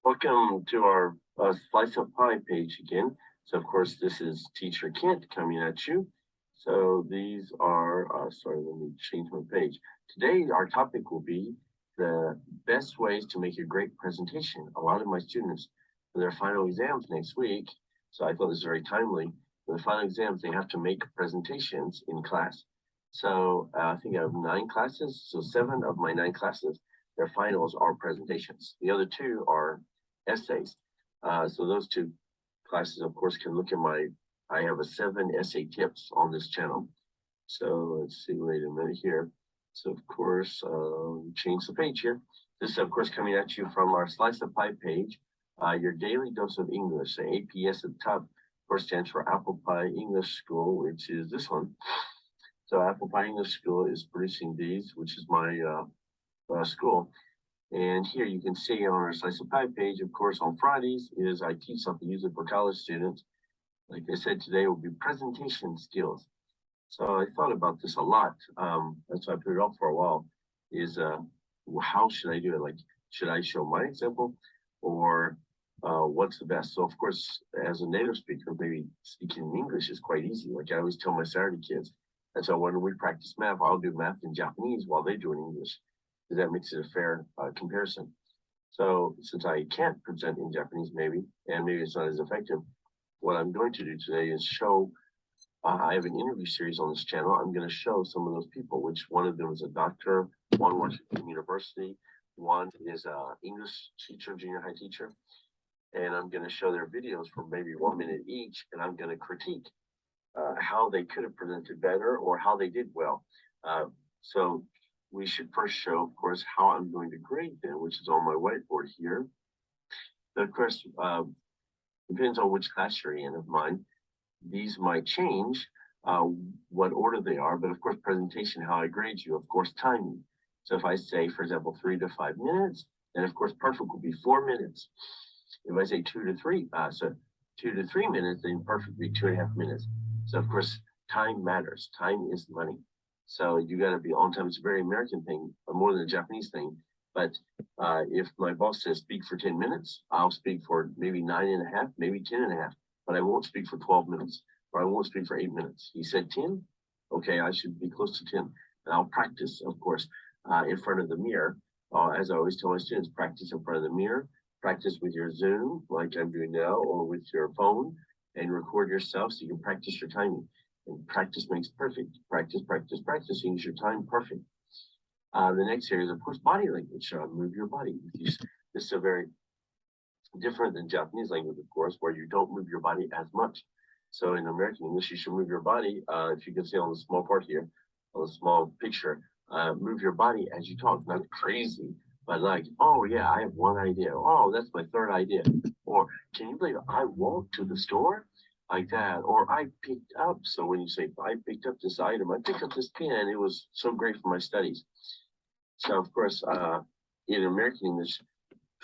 Welcome to our Slice of Pie page again. So, of course, this is Teacher Kent coming at you. So these are, sorry, let me change my page. Today, our topic will be the best ways to make a great presentation. A lot of my students, for their final exams next week, so I thought this was very timely, for the final exams, they have to make presentations in class. So I think I have 9 classes. So 7 of my 9 classes, their finals are presentations. The other 2 are essays. So those 2 classes, of course, can look at I have a 7 essay tips on this channel. So let's see, wait a minute here. So of course, change the page here. This is of course coming at you from our Slice of Pie page. Your daily dose of English, the APS at the top, of course, stands for Apple Pie English School, which is this one. So Apple Pie English School is producing these, which is my school. And here you can see on our Slice of Pie page, of course, on Fridays is I teach something usually for college students. Like I said, today will be presentation skills. So I thought about this a lot. That's why I put it off for a while, is how should I do it? Like, should I show my example or what's the best? So of course, as a native speaker, maybe speaking in English is quite easy. Like I always tell my Saturday kids. And so when we practice math, I'll do math in Japanese while they do it in English, because that makes it a fair comparison. So since I can't present in Japanese maybe, and maybe it's not as effective, what I'm going to do today is show, I have an interview series on this channel. I'm going to show some of those people, which one of them is a doctor, one works at University, one is an English teacher, junior high teacher. And I'm going to show their videos for maybe 1 minute each, and I'm going to critique how they could have presented better or how they did well. So we should first show, of course, how I'm going to grade them, which is on my whiteboard here. But of course, depends on which class you're in of mine. These might change what order they are, but of course, presentation, how I grade you, of course, timing. So if I say, for example, 3 to 5 minutes, then of course, perfect will be 4 minutes. If I say 2 to 3 minutes, then perfect would be 2.5 minutes. So of course, time matters. Time is money. So you got to be on time. It's a very American thing, more than a Japanese thing. But if my boss says speak for 10 minutes, I'll speak for maybe 9.5, maybe 10.5, but I won't speak for 12 minutes, or I won't speak for 8 minutes. He said 10, okay, I should be close to 10. And I'll practice, of course, in front of the mirror. As I always tell my students, practice in front of the mirror, practice with your Zoom, like I'm doing now, or with your phone, and record yourself so you can practice your timing. And practice makes perfect. Practice, practice, practice, use your time perfect. The next area is, of course, body language. Move your body. This is a very different than Japanese language, of course, where you don't move your body as much. So in American English, you should move your body. If you can see on the small part here, on the small picture, move your body as you talk. Not crazy, but like, oh yeah, I have one idea. Oh, that's my third idea. Or can you believe I walked to the store? Like that, or I picked up. So when you say I picked up this item, I picked up this pen, it was so great for my studies. So of course, in American English,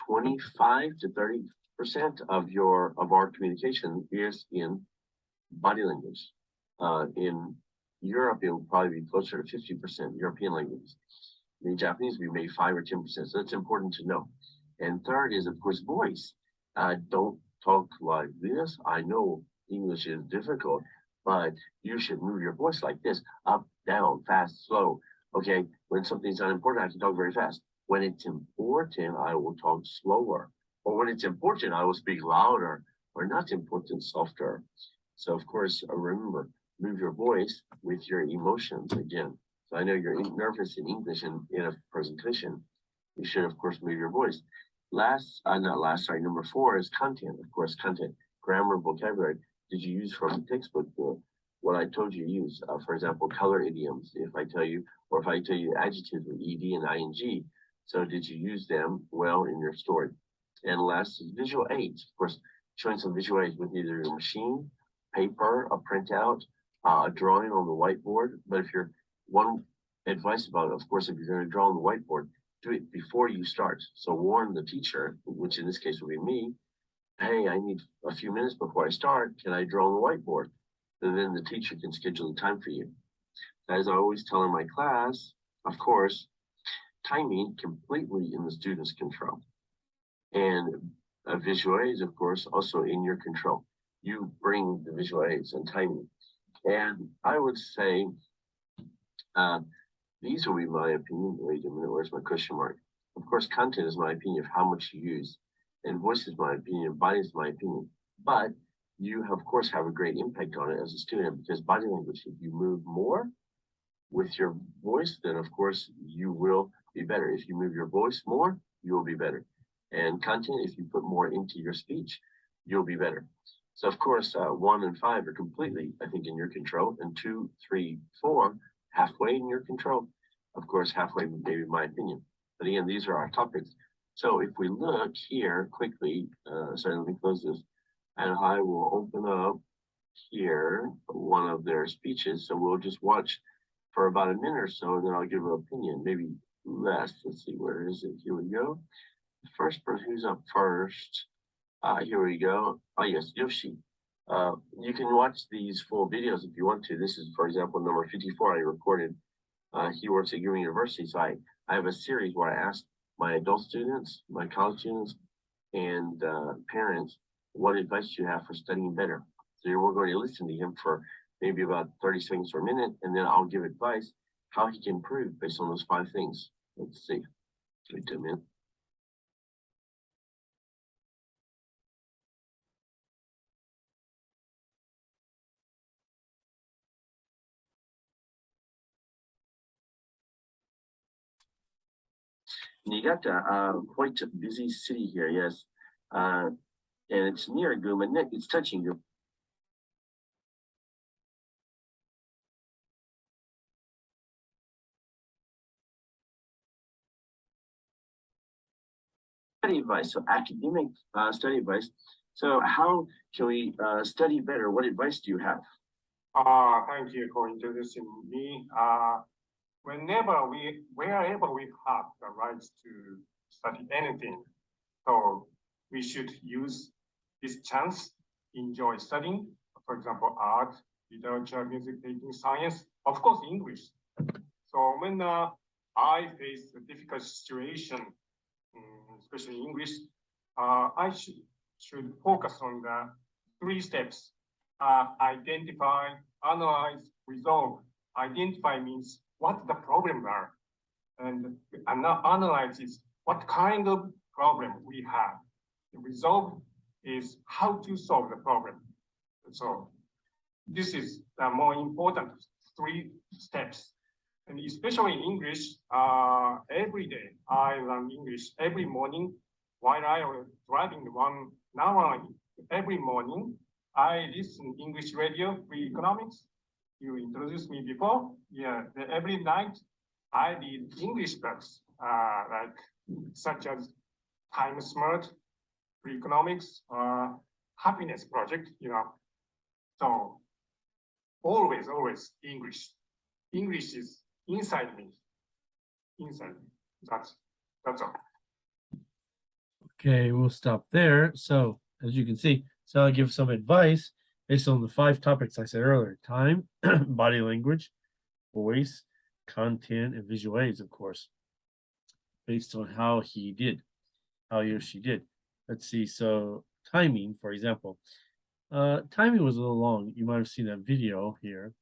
25 to 30% of our communication is in body language. In Europe, it will probably be closer to 50% European languages. In Japanese, we may 5 or 10%. So that's important to know. And third is, of course, voice. Don't talk like this. I know English is difficult, but you should move your voice like this, up, down, fast, slow. Okay, when something's not important, I can talk very fast. When it's important, I will talk slower. Or when it's important, I will speak louder. Or not important, softer. So of course, remember, move your voice with your emotions again. So I know you're nervous in English and in a presentation. You should, of course, move your voice. Number 4 is content. Of course, content, grammar, vocabulary. Did you use from the textbook what I told you to use? For example, color idioms, if I tell you, or if I tell you adjectives with ed and ing. So did you use them well in your story? And last is visual aids. Of course, showing some visual aids with either your machine, paper, a printout, a drawing on the whiteboard. But if you're one advice about it, of course, if you're going to draw on the whiteboard, do it before you start. So warn the teacher, which in this case would be me, hey, I need a few minutes before I start. Can I draw on the whiteboard? And then the teacher can schedule the time for you. As I always tell in my class, of course, timing completely in the student's control. And Visual aids, of course, also in your control. You bring the visual aids and timing. And I would say these will be my opinion. Wait a minute, where's my question mark? Of course, content is my opinion of how much you use, and voice is my opinion, body is my opinion. But you, of course, have a great impact on it as a student because body language, if you move more with your voice, then of course you will be better. If you move your voice more, you will be better. And content, if you put more into your speech, you'll be better. So of course, 1 and 5 are completely, I think, in your control, and 2, 3, 4, halfway in your control. Of course, halfway, maybe my opinion. But again, these are our topics. So if we look here quickly, sorry, let me close this, and I will open up here one of their speeches. So we'll just watch for about a minute or so, and then I'll give an opinion, maybe less. Let's see, where is it? Here we go. The first person who's up first. Here we go. Oh, yes, Yoshi. You can watch these full videos if you want to. This is, for example, number 54 I recorded. He works at Yuma University, so I have a series where I ask my adult students, my college students, and parents, what advice do you have for studying better? So we're going to listen to him for maybe about 30 seconds or a minute, and then I'll give advice how he can improve based on those 5 things. Let's see. Wait a minute. Niigata, quite a busy city here, yes. And it's near Guma. It's touching Guma. Study advice, so academic study advice. So how can we study better? What advice do you have? Thank you for introducing me. Wherever we have the rights to study anything, so we should use this chance, enjoy studying, for example, art, literature, music, painting, science, of course, English. So when I face a difficult situation, especially English, I should focus on the 3 steps. Identify, analyze, resolve. Identify means what the problems are, and analyze is what kind of problem we have. The resolve is how to solve the problem. So this is the more important 3 steps. And especially in English, every day I learn English every morning while I was driving 1 hour every morning. I listen English radio, free economics. You introduced me before. Yeah, every night I read English books, like such as Time Smart, free economics, happiness project, So always English. English is inside me. That's all. Okay, we'll stop there. So as you can see, so I'll give some advice based on the 5 topics I said earlier: time, body language, voice, content, and visual aids, of course, based on how he or she did. Let's see. So timing, for example, timing was a little long. You might have seen that video here.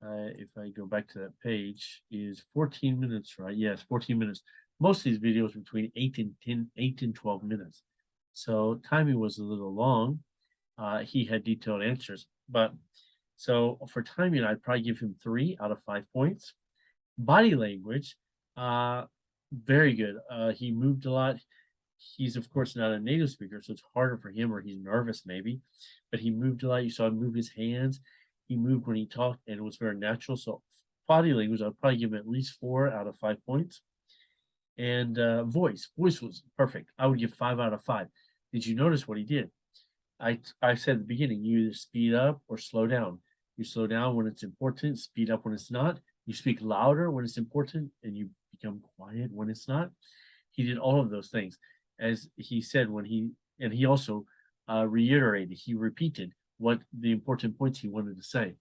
If I go back to that page, is 14 minutes, right? Yes, 14 minutes. Most of these videos between 8 and 12 minutes. So timing was a little long. He had detailed answers, but so for timing, I'd probably give him 3 out of 5 points. Body language, very good. He moved a lot. He's of course not a native speaker, so it's harder for him, or he's nervous maybe, but he moved a lot. You saw him move his hands. He moved when he talked, and it was very natural. So body language, I'd probably give him at least 4 out of 5 points. And voice was perfect. I would give 5 out of 5. Did you notice what he did? I said at the beginning, you either speed up or slow down. You slow down when it's important, speed up when it's not. You speak louder when it's important, and you become quiet when it's not. He did all of those things. As he said and he also reiterated, he repeated what the important points he wanted to say.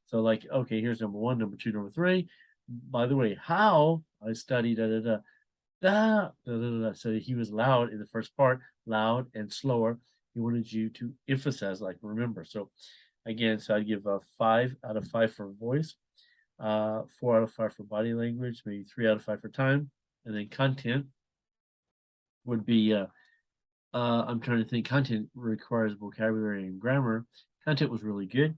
So like, okay, here's number 1, number 2, number 3. By the way, how I studied, ah, da, da, da, da. So he was loud in the first part, loud and slower. He wanted you to emphasize, like remember. So again, so I'd give a 5 out of 5 for voice, 4 out of 5 for body language, maybe 3 out of 5 for time, and then content would be I'm trying to think. Content requires vocabulary and grammar. Content was really good.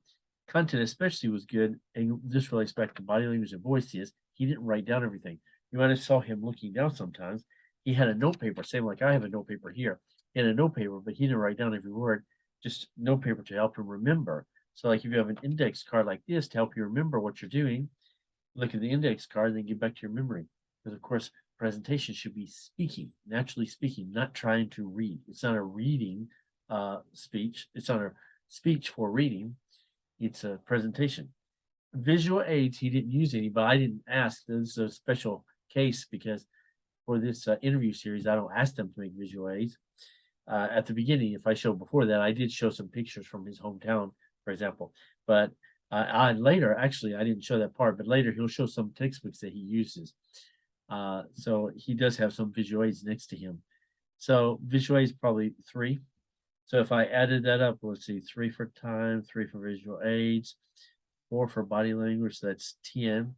Content especially was good, and this relates back to body language and voice. Is he didn't write down everything. You might have saw him looking down sometimes. He had a note paper, same like I have a note paper here. He had a note paper, but he didn't write down every word. Just note paper to help him remember. So, like if you have an index card like this to help you remember what you're doing, look at the index card and then get back to your memory. Because of course, presentation should be speaking, naturally speaking, not trying to read. It's not a reading speech. It's not a speech for reading. It's a presentation. Visual aids, he didn't use any, but I didn't ask. This is a special case because for this interview series, I don't ask them to make visual aids. At the beginning, if I showed before that, I did show some pictures from his hometown, for example. But I later, actually, I didn't show that part, but later he'll show some textbooks that he uses. So he does have some visual aids next to him. So visual aids probably 3. So if I added that up, let's see, 3 for time, 3 for visual aids, 4 for body language, so that's 10.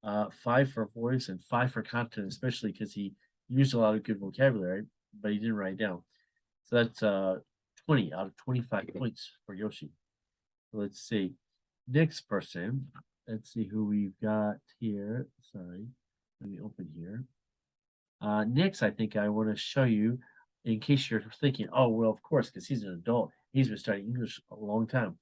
5 for voice and 5 for content, especially because he used a lot of good vocabulary, but he didn't write down. So that's 20 out of 25 points for Yoshi. Let's see. Next person. Let's see who we've got here. Sorry. Let me open here. Next, I think I want to show you, in case you're thinking, oh, well, of course, because he's an adult. He's been studying English a long time.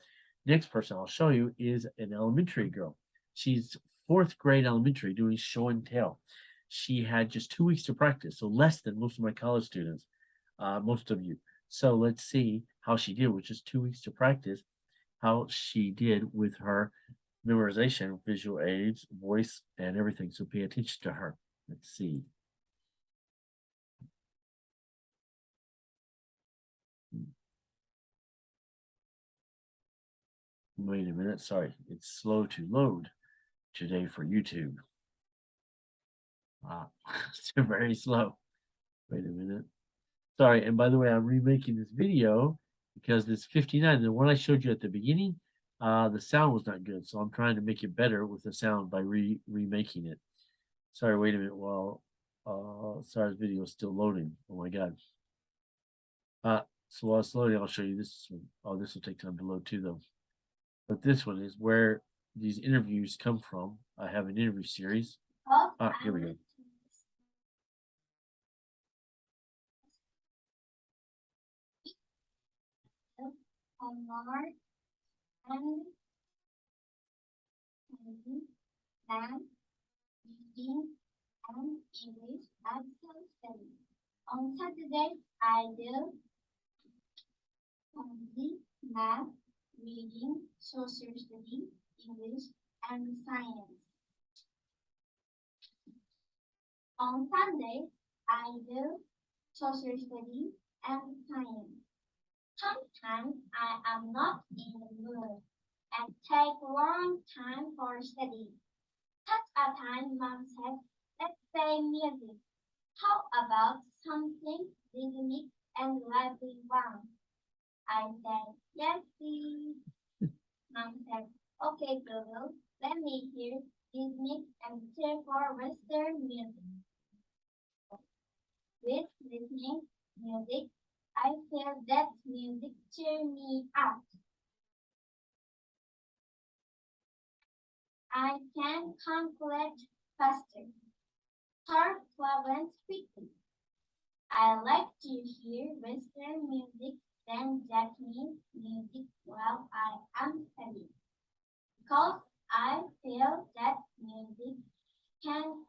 Next person I'll show you is an elementary girl. She's 4th grade elementary doing show and tell. She had just 2 weeks to practice, so less than most of my college students, most of you. So let's see how she did with just 2 weeks to practice, how she did with her memorization, visual aids, voice, and everything. So pay attention to her. Let's see. Wait a minute. Sorry, it's slow to load today for YouTube. It's very slow. Wait a minute. Sorry, and by the way, I'm remaking this video because this 59, the one I showed you at the beginning, the sound was not good. So I'm trying to make it better with the sound by remaking it. Sorry, wait a minute. Well, sorry, this video is still loading. Oh my God. So while it's loading, I'll show you this one. Oh, this will take time to load too, though. But this one is where these interviews come from. I have an interview series. Here we go. Mark and then reading and English as self-study. On Saturdays, I do only math, reading, social study, English, and science. On Sundays, I do social study and science. Sometimes I am not in the mood and take a long time for study. Such a time, Mom said, let's play music. How about something rhythmic and lively one? I said, yes, please. Mom said, okay, Google, let me hear rhythmic and cheerful Western music. With listening music, I feel that music cheer me up. I can calculate faster, solve problems quickly. I like to hear Western music than Japanese music while I am studying, because I feel that music can.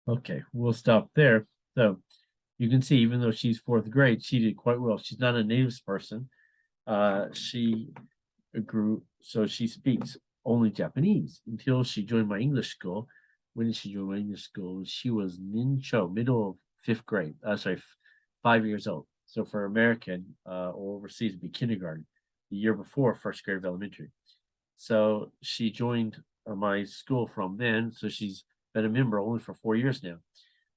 Okay, we'll stop there. So you can see, even though she's 4th grade, she did quite well. She's not a native person. She grew, so she speaks only Japanese until she joined my English school. When did she join my English school? She was Nincho, middle of 5th grade. Sorry, 5 years old. So for American or overseas, it'd be kindergarten. The year before 1st grade of elementary. So she joined my school from then. So she's been a member only for 4 years now.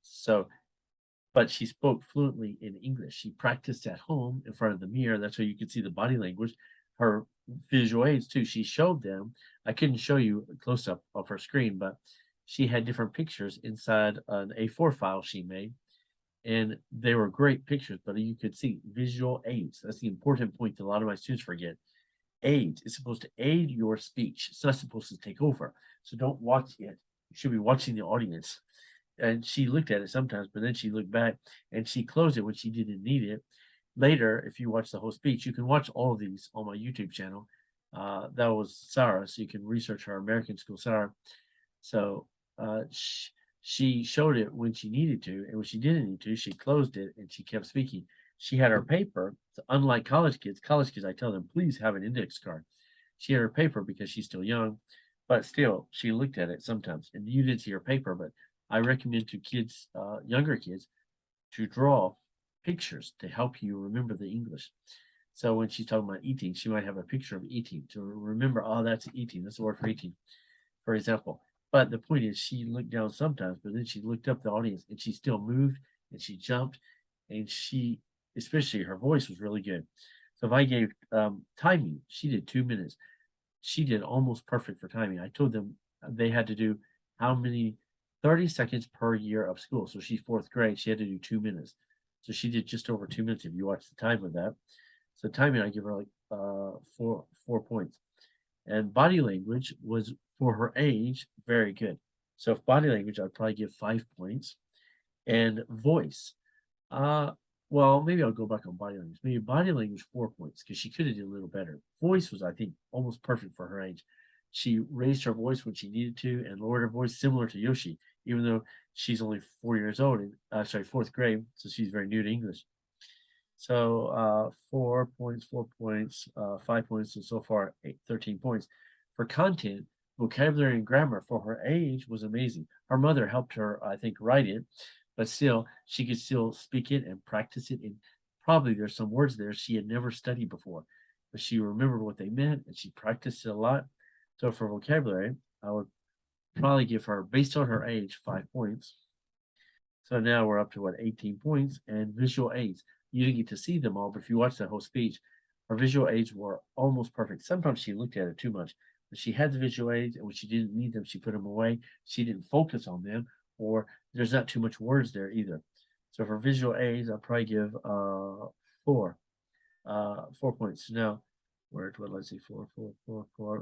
So but she spoke fluently in English. She practiced at home in front of the mirror. That's why you could see the body language. Her visual aids too. She showed them. I couldn't show you a close up of her screen, but she had different pictures inside an A4 file she made, and they were great pictures. But you could see visual aids. That's the important point that a lot of my students forget. Aids is supposed to aid your speech. It's not supposed to take over. So don't watch it. You should be watching the audience. And she looked at it sometimes, but then she looked back and she closed it when she didn't need it. Later, if you watch the whole speech, you can watch all of these on my YouTube channel. That was Sarah, so you can research her American School Sarah. So she showed it when she needed to, and when she didn't need to, she closed it and she kept speaking. She had her paper. So unlike college kids, I tell them, please have an index card. She had her paper because she's still young, but still, she looked at it sometimes. And you didn't see her paper, but I recommend to kids, younger kids, to draw pictures to help you remember the English. So when she's talking about eating, she might have a picture of eating to remember, oh, that's eating. That's the word for eating, for example. But the point is, she looked down sometimes, but then she looked up the audience and she still moved and she jumped, and she, especially her voice was really good. So if I gave timing, she did 2 minutes. She did almost perfect for timing. I told them they had to do how many 30 seconds per year of school. So she's 4th grade. She had to do 2 minutes. So she did just over 2 minutes if you watch the time of that. So timing, I give her like 4 points. And body language was, for her age, very good. So if body language, I'd probably give 5 points. And voice, well, maybe I'll go back on body language. Maybe body language 4 points because she could have did a little better. Voice was, I think, almost perfect for her age. She raised her voice when she needed to and lowered her voice, similar to Yoshi, even though she's only 4 years old and 4th grade, so she's very new to English. So 4 points, 5 points, and so far 13 points. For content, vocabulary and grammar for her age was amazing. Her mother helped her, I think, write it, but still, she could still speak it and practice it. And probably there's some words there she had never studied before, but she remembered what they meant and she practiced it a lot. So for vocabulary, I would probably give her, based on her age, 5 points. So now we're up to what, 18 points. And visual aids, you didn't get to see them all, but if you watch that whole speech, her visual aids were almost perfect. Sometimes she looked at it too much, but she had the visual aids, and when she didn't need them, she put them away. She didn't focus on them, or there's not too much words there either. So for visual aids, I'll probably give 4 points. Now, what did I say? 4.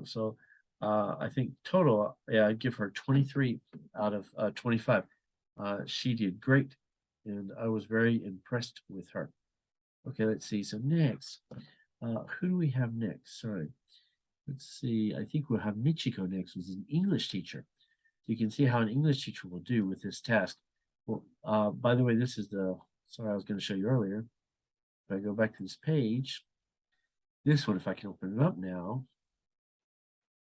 So I think total, yeah, I'd give her 23 out of 25. She did great, and I was very impressed with her. Okay, let's see. So next, who do we have next? Sorry. Let's see. I think we'll have Michiko next, who's an English teacher. So you can see how an English teacher will do with this task. Well, by the way, this is the, sorry, I was going to show you earlier. If I go back to this page, this one, if I can open it up now.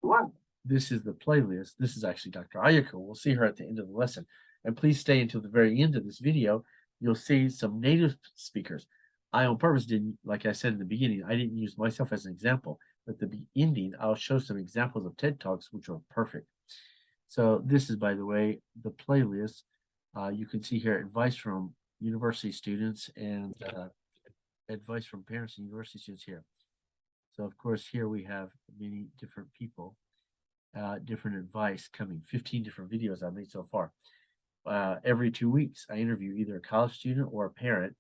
What? This is the playlist. This is actually Dr. Ayako. We'll see her at the end of the lesson. And please stay until the very end of this video. You'll see some native speakers. I on purpose didn't, like I said in the beginning, I didn't use myself as an example. But at the ending, I'll show some examples of TED Talks, which are perfect. So this is, by the way, the playlist. You can see here advice from university students and advice from parents and university students here. So of course, here we have many different people, different advice coming, 15 different videos I've made so far. Every 2 weeks, I interview either a college student or a parent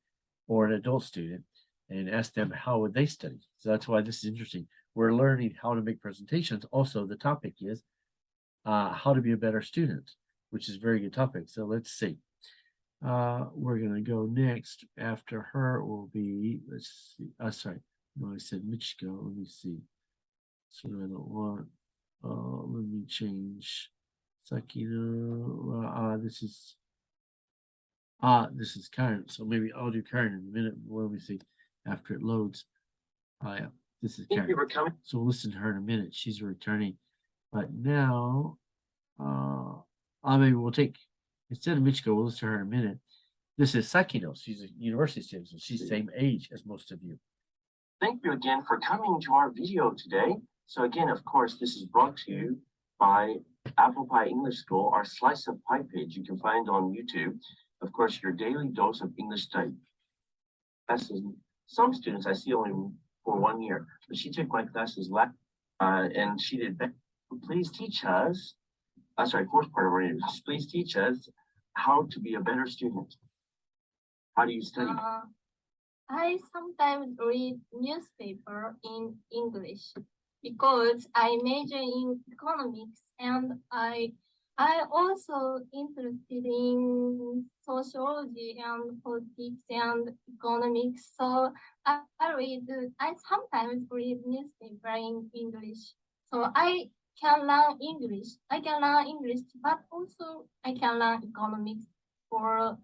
or an adult student and ask them how would they study. So that's why this is interesting. We're learning how to make presentations. Also, the topic is how to be a better student, which is a very good topic. So let's see. We're going to go next. After her will be, let's see. Sorry. No, I said Michiko. Let me see. So I don't want, let me change. Sakino, this is Karen. So maybe I'll do Karen in a minute. Let me see after it loads. Yeah, this is Karen. Thank you for coming. So we'll listen to her in a minute. She's returning. But now, maybe we'll take, instead of Michiko, we'll listen to her in a minute. This is Sakino. She's a university student, so she's the same age as most of you. Thank you again for coming to our video today. So again, of course, this is brought to you by Apple Pie English School, our Slice of Pie page you can find on YouTube. of course, your daily dose of English study. Classes, some students I see only for 1 year, but she took my classes last, and she did better. Please teach us, sorry, fourth part of our interview. Please teach us how to be a better student. How do you study? I sometimes read newspaper in English because I major in economics and I also interested in sociology and politics and economics. So I sometimes read newspaper in English. So I can learn English. I can learn English, but also I can learn economics or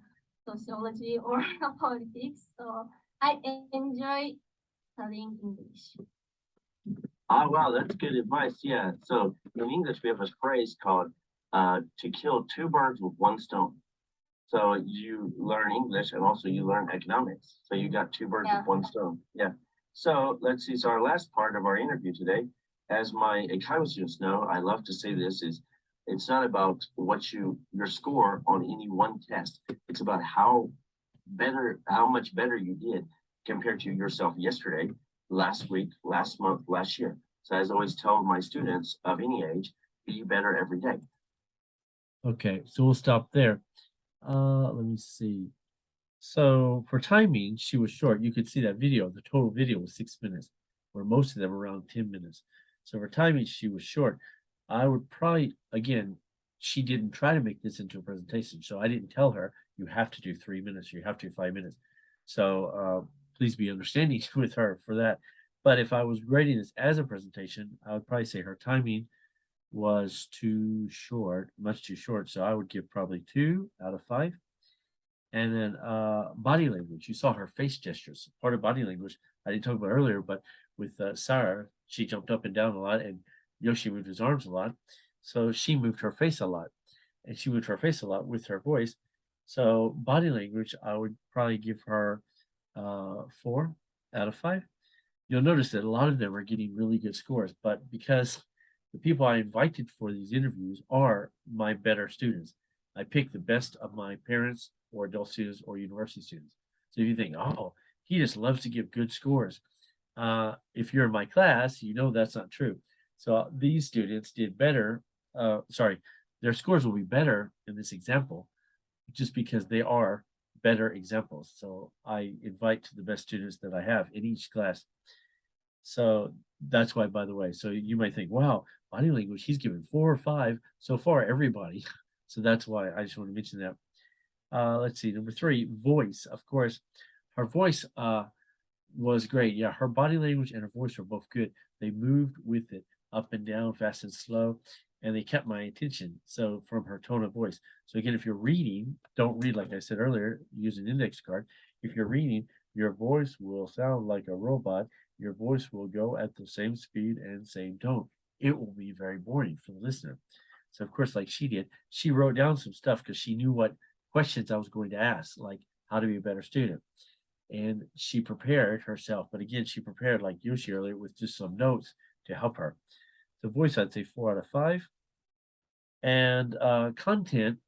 sociology or politics. So I enjoy studying English. Ah, wow, that's good advice. Yeah. So in English, we have a phrase called to kill two birds with one stone. So you learn English and also you learn economics. So you got two birds with one stone. Yeah. So let's see. So our last part of our interview today, as my economy students know, I love to say this is it's not about what your score on any one test. It's about how much better you did compared to yourself yesterday, last week, last month, last year. So as I always tell my students of any age, be better every day. Okay, so we'll stop there. Let me see. So for timing, she was short. You could see that video. The total video was 6 minutes, where most of them were around 10 minutes. So for timing, she was short. I would probably, again, she didn't try to make this into a presentation. So I didn't tell her you have to do 3 minutes or you have to do 5 minutes. So please be understanding with her for that. But if I was grading this as a presentation, I would probably say her timing was too short, much too short. So I would give probably 2 out of 5. And then body language, you saw her face gestures, part of body language I didn't talk about earlier, but with Sarah, she jumped up and down a lot and Yoshi moved his arms a lot. So she moved her face a lot and she moved her face a lot with her voice. So body language, I would probably give her 4 out of 5. You'll notice that a lot of them are getting really good scores, but because the people I invited for these interviews are my better students. I pick the best of my parents or adult students or university students. So if you think, oh, he just loves to give good scores. If you're in my class, you know that's not true. So these students did better. Their scores will be better in this example just because they are better examples. So I invite to the best students that I have in each class. So that's why, by the way, so you might think, wow, body language, he's given 4 or 5 so far, everybody. So that's why I just want to mention that. Let's see, number 3, voice. Of course, her voice was great. Yeah, her body language and her voice were both good. They moved with it up and down, fast and slow, and they kept my attention. So from her tone of voice. So again, if you're reading, don't read like I said earlier, use an index card. If you're reading, your voice will sound like a robot. Your voice will go at the same speed and same tone. It will be very boring for the listener. So of course, like she did, she wrote down some stuff because she knew what questions I was going to ask, like how to be a better student. And she prepared herself. But again, she prepared like Yoshi earlier with just some notes to help her. The voice, I'd say 4 out of 5. And content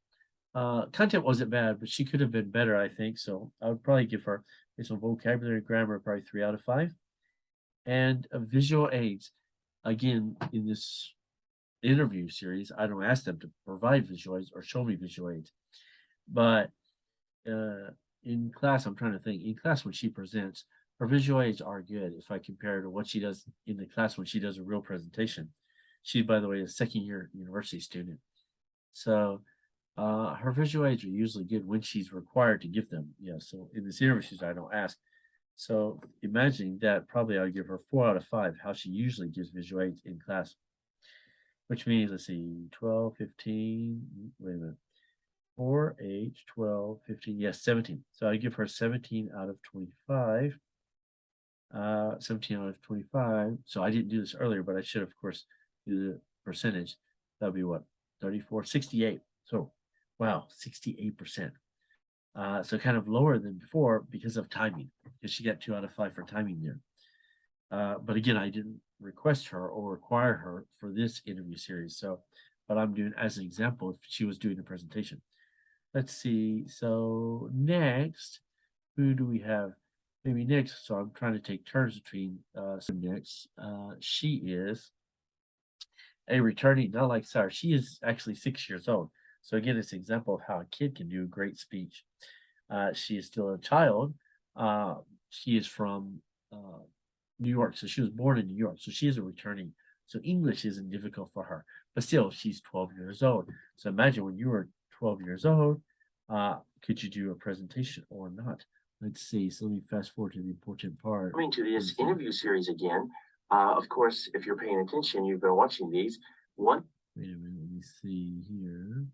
wasn't bad, but she could have been better, I think. So I would probably give her some vocabulary, grammar, probably 3 out of 5. And visual aids, again, in this interview series, I don't ask them to provide visual aids or show me visual aids. But in class, I'm trying to think, in class when she presents, her visual aids are good if I compare to what she does in the class when she does a real presentation. She's, by the way, a 2nd-year university student. So her visual aids are usually good when she's required to give them. Yeah, so in this interview, I don't ask. So imagining that, probably I'll give her 4 out of 5, how she usually gives visual aids in class. Which means, let's see, 12, 15, wait a minute. 4, 8, 12, 15, yes, 17. So I give her 17 out of 25. 17 out of 25. So I didn't do this earlier, but I should, of course, do the percentage. That'd be what? 34, 68. So, wow, 68%. So kind of lower than before because of timing, because she got 2 out of 5 for timing there. But again, I didn't request her or require her for this interview series. So, but I'm doing as an example if she was doing a presentation. let's see. So next, who do we have? Maybe next. So I'm trying to take turns between so next. She is a returning, not like Sarah. She is actually 6 years old. So again, it's an example of how a kid can do a great speech. She is still a child. She is from New York, so she was born in New York. So she is a returning. So English isn't difficult for her, but still, she's 12 years old. So imagine when you were 12 years old, could you do a presentation or not? Let's see. So let me fast forward to the important part. Coming to this interview series again. Of course, if you're paying attention, you've been watching these. One. Wait a minute. Let me see here.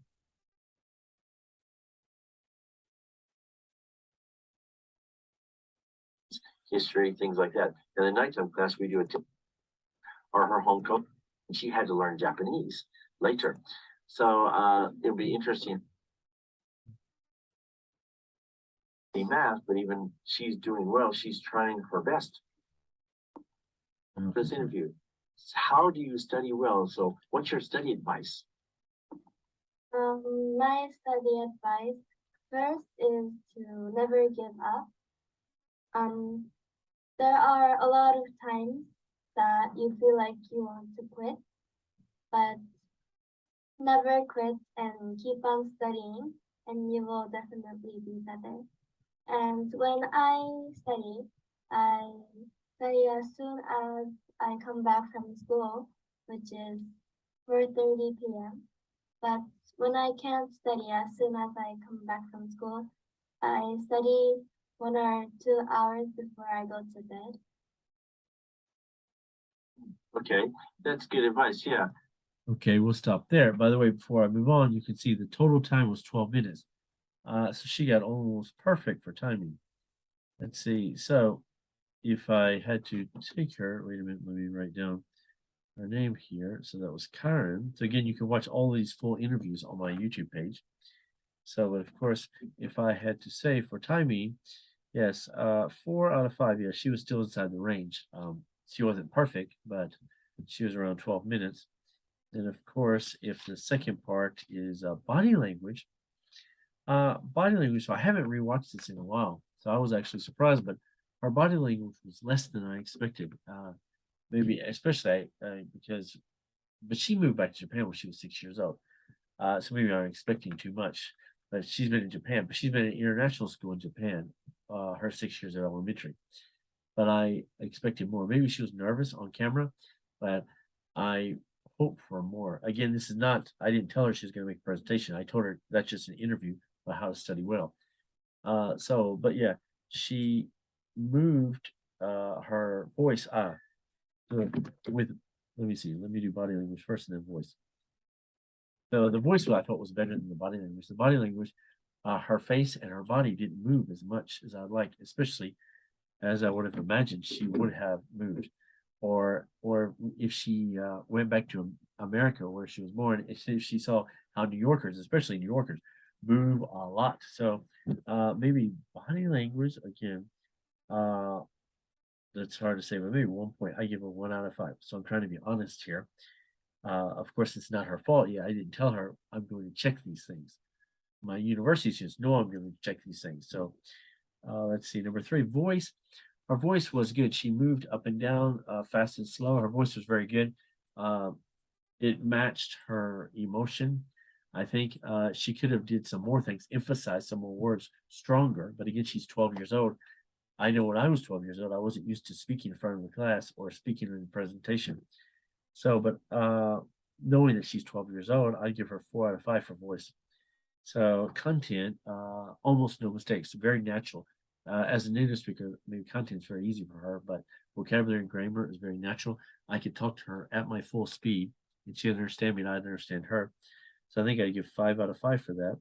History, things like that. In the nighttime class, we do a tip or her home coach, and she had to learn Japanese later. So it'll be interesting. The math, but even she's doing well. She's trying her best. This interview. How do you study well? So what's your study advice? My study advice first is to never give up. There are a lot of times that you feel like you want to quit, but never quit and keep on studying, and you will definitely be better. And when I study as soon as I come back from school, which is 4:30 p.m. But when I can't study as soon as I come back from school, I study 1 or 2 hours before I go to bed. Okay, that's good advice. Yeah. Okay, we'll stop there. By the way, before I move on, you can see the total time was 12 minutes. So she got almost perfect for timing. Let's see. So if I had to take her, wait a minute, let me write down her name here. So that was Karen. So again, you can watch all these full interviews on my YouTube page. So, but of course, if I had to say for timing, yes, 4 out of 5. Yeah, she was still inside the range. She wasn't perfect, but she was around 12 minutes. And of course, if the second part is body language, so I haven't rewatched this in a while. So I was actually surprised, but her body language was less than I expected. Maybe especially because, but she moved back to Japan when she was 6 years old. So maybe I'm expecting too much. But she's been in Japan, but she's been in international school in Japan. Her 6 years of elementary. But I expected more. Maybe she was nervous on camera, but I hope for more. Again, this is not, I didn't tell her she was going to make a presentation. I told her that's just an interview about how to study well. But yeah, she moved her voice with, let me see, let me do body language first and then voice. So the voice I thought was better than the body language. The body language, her face and her body didn't move as much as I'd like, especially as I would have imagined she would have moved. Or if she went back to America where she was born, if she saw how New Yorkers, especially New Yorkers, move a lot. So maybe body language again. That's hard to say, but maybe 1 point. I give her 1 out of 5. So I'm trying to be honest here. Of course, it's not her fault. Yeah, I didn't tell her I'm going to check these things. My university students know I'm going to check these things. So let's see. Number 3, voice. Her voice was good. She moved up and down, fast and slow. Her voice was very good. It matched her emotion. I think she could have did some more things, emphasize some more words stronger. But again, she's 12 years old. I know when I was 12 years old, I wasn't used to speaking in front of the class or speaking in a presentation. So, but knowing that she's 12 years old, I give her 4 out of 5 for voice. So content, almost no mistakes, very natural. As a native speaker, maybe content is very easy for her, but vocabulary and grammar is very natural. I could talk to her at my full speed, and she'd understand me, and I'd understand her. So I think I give 5 out of 5 for that.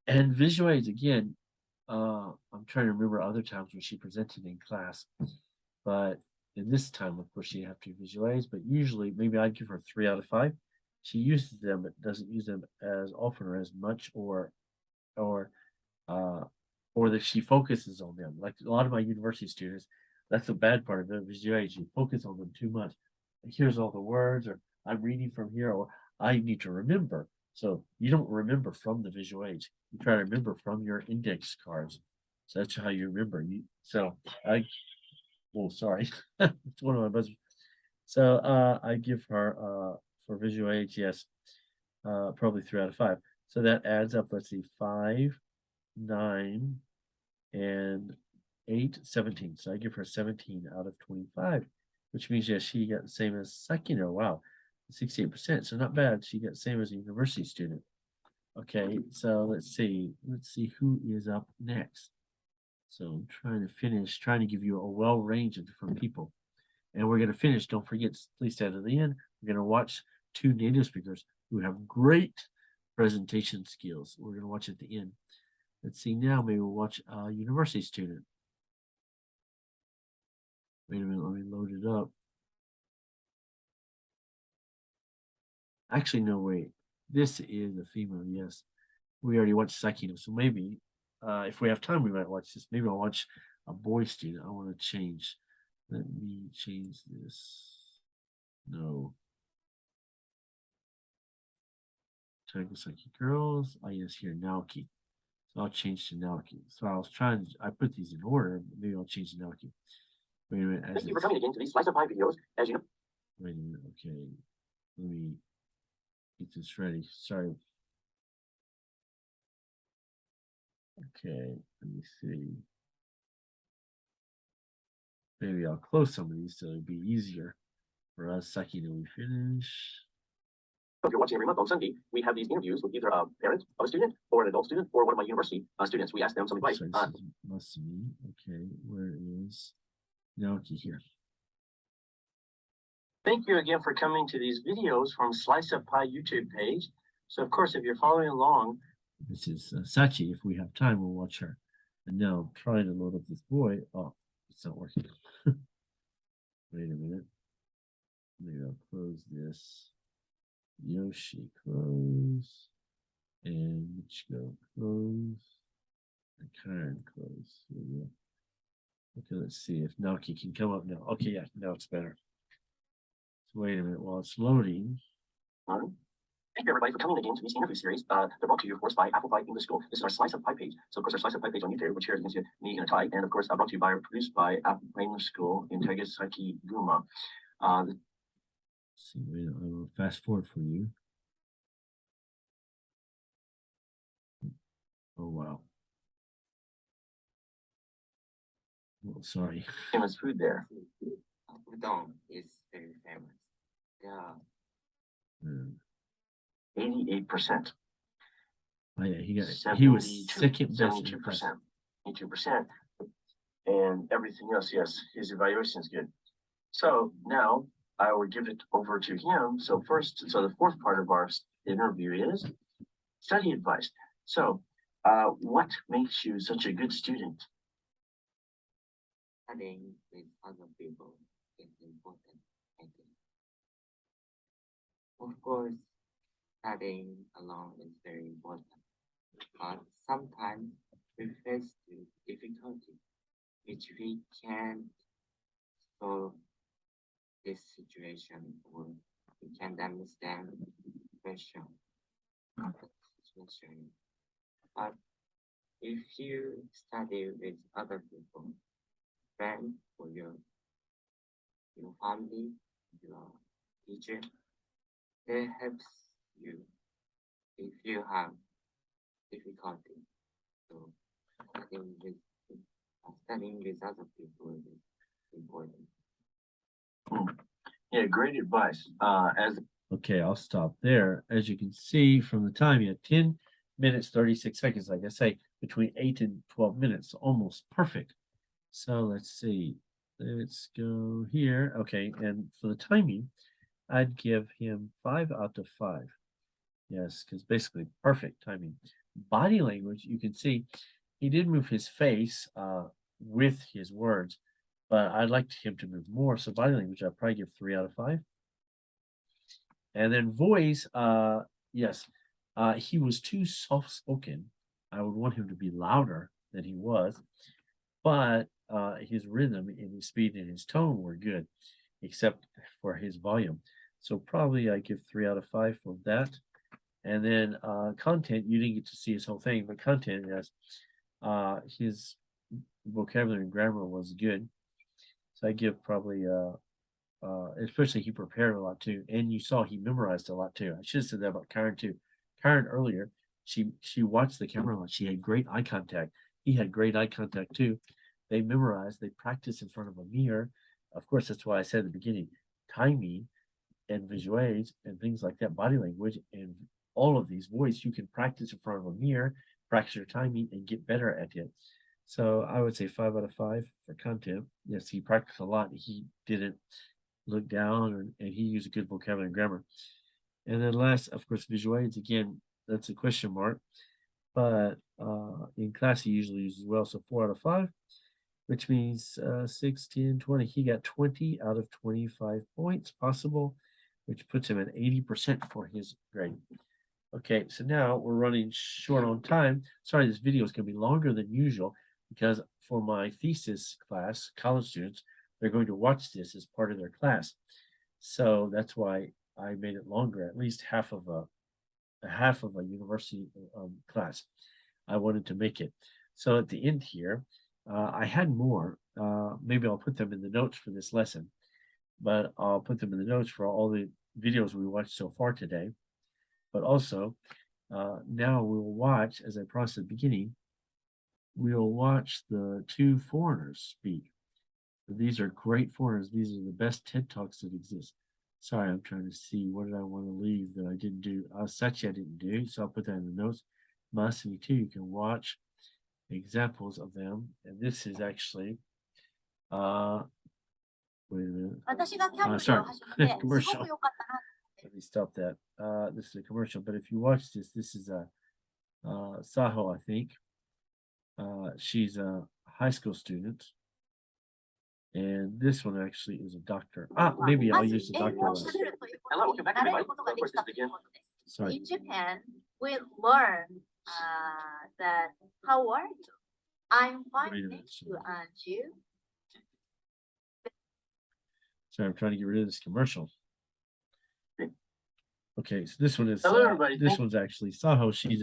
And visual aids, again, I'm trying to remember other times when she presented in class, but in this time, of course, she have to visual aids, but usually maybe I'd give her 3 out of 5. She uses them, but doesn't use them as often or as much, or that she focuses on them. Like a lot of my university students, that's the bad part of it. Visual aids, you focus on them too much. Here's all the words, or I'm reading from here, or I need to remember. So you don't remember from the visual aids. You try to remember from your index cards. So that's how you remember. Sorry. It's one of my buzzers. So I give her for visual aids, yes, probably 3 out of 5. So that adds up, let's see, 5, 9, and 8, 17. So I give her 17 out of 25, which means yes, she got the same as Sakino. Wow, 68%. So not bad. She got the same as a university student. Okay, so let's see who is up next. So I'm trying to give you a well range of different people. And we're going to finish. Don't forget, please stay to the end. We're going to watch 2 native speakers who have great presentation skills. We're going to watch at the end. Let's see now, maybe we'll watch a university student. Wait a minute, let me load it up. Actually, no, wait. This is a female, yes. We already watched Sakino, so maybe if we have time, we might watch this. Maybe I'll watch a boy student. I want to change. Let me change this. No. Tagasaki girls. Oh, yes, here, Naoki. So I'll change to Naoki. So I put these in order. Maybe I'll change to Naoki. Wait a minute. Thank you for coming again to these Slice of Pie videos. As you know. Wait a minute. Okay. Let me get this ready. Sorry. Okay. Let me see. Maybe I'll close some of these so it'll be easier for us. Saki, do we finish? If you're watching every month on Sunday, we have these interviews with either a parent of a student or an adult student or one of my university students. We ask them some advice. Must be. Okay. Where is Naoki here? Thank you again for coming to these videos from Slice of Pie YouTube page. So of course, if you're following along, this is Sachi. If we have time, we'll watch her. And now I'm trying to load up this boy. Oh, it's not working. Wait a minute. Maybe I'll close this. Yoshi, close. And Michiko, close. And Karen, close. Here we go. Okay, let's see if Naoki can come up now. Okay, yeah, now it's better. So wait a minute while it's loading. Thank you everybody for coming again to these interview series. They're brought to you, of course, by Apple Pie English School. This is our Slice of Pie page. So, of course, our Slice of Pie page on YouTube, which here you can see me and a tie. And, of course, brought to you by, produced by Apple Pie English School in Tagasaki, Guma. See, wait, I will fast forward for you. Oh, wow. Oh, sorry. Famous food there. Udon is very famous. Yeah. 88%. Oh, yeah, he was second best. 72%. 82%. And everything else, yes, his evaluation is good. So now I will give it over to him. So the fourth part of our interview is study advice. So what makes you such a good student? Studying with other people is important, I think. Of course, studying alone is very important, but sometimes we face difficulty which we can't solve this situation or we can't understand the question of the situation. But if you study with other people, friends or your family, your teacher, they helps you if you have difficulty. So studying with other people is important. Yeah, great advice. Okay, I'll stop there. As you can see from the time, you had 10 minutes, 36 seconds, like I say, between 8 and 12 minutes, almost perfect. So let's see. Let's go here. Okay, and for the timing, I'd give him 5 out of 5. Yes, because basically perfect timing. Body language, you can see he did move his face with his words, but I'd like him to move more. So body language, I'd probably give 3 out of 5. And then voice, yes, he was too soft-spoken. I would want him to be louder than he was, but his rhythm and his speed and his tone were good, except for his volume. So probably I give 3 out of 5 for that. And then content, you didn't get to see his whole thing, but content, yes, his vocabulary and grammar was good. So I give probably especially he prepared a lot too, and you saw he memorized a lot too. I should have said that about Karen too. Karen earlier, she watched the camera a lot. She had great eye contact. He had great eye contact too. They memorized, they practiced in front of a mirror. Of course, that's why I said at the beginning, timing and visual aids and things like that, body language and all of these voice, you can practice in front of a mirror, practice your timing and get better at it. So I would say 5 out of 5 for content. Yes, he practiced a lot. He didn't look down and he used a good vocabulary and grammar. And then last, of course, visual aids, again, that's a question mark. But in class, he usually uses well. So 4 out of 5, which means 6, 10, 20. He got 20 out of 25 points possible, which puts him at 80% for his grade. Okay, so now we're running short on time. Sorry, this video is going to be longer than usual because for my thesis class, college students, they're going to watch this as part of their class. So that's why I made it longer, at least half of a university class. I wanted to make it. So at the end here, I had more. Maybe I'll put them in the notes for this lesson, but I'll put them in the notes for all the videos we watched so far today. But also, now we will watch, as I promised at the beginning, we'll watch the 2 foreigners speak. These are great foreigners. These are the best TED Talks that exist. Sorry, I'm trying to see what did I want to leave that I didn't do. Sachi I didn't do, so I'll put that in the notes. Masumi too, you can watch examples of them. And this is actually, wait a minute. 私がキャンプを sorry, 始めて、す commercial. ごく良かったな。 Let me stop that. This is a commercial, but if you watch this, this is a Saho, I think. She's a high school student. And this one actually is a doctor. Maybe I'll use the doctor one. Hello, welcome back everybody. Of course, this is again. Sorry. In Japan, we learn that how are you? I'm fine, Wait a thank minute, you, and you? Sorry, I'm trying to get rid of this commercial. Okay, so this one is Hello, everybody. this one's actually Saho. She's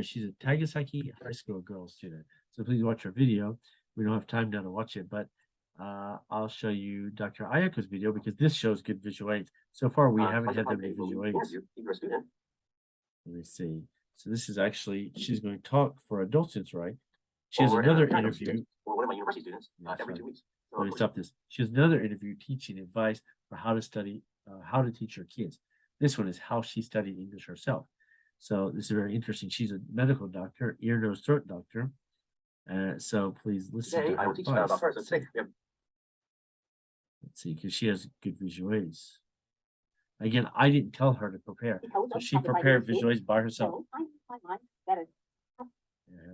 she's a Tagasaki high school girl student. So please watch her video. We don't have time now to watch it, but I'll show you Dr. Ayako's video because this shows good visual aids. So far, we haven't had that many visual aids. Let me see. So this is actually, she's going to talk for adult students, right? She has another interview. Well, one of my university students every 2 weeks. Let me stop this. She has another interview teaching advice for how to study, how to teach her kids. This one is how she studied English herself. So this is very interesting. She's a medical doctor, ear, nose, throat doctor. So please listen Today, to I her will teach you about advice. first. Today, we have Let's see, because she has good visual aids. Again, I didn't tell her to prepare. So she prepared visual aids by herself. Yeah,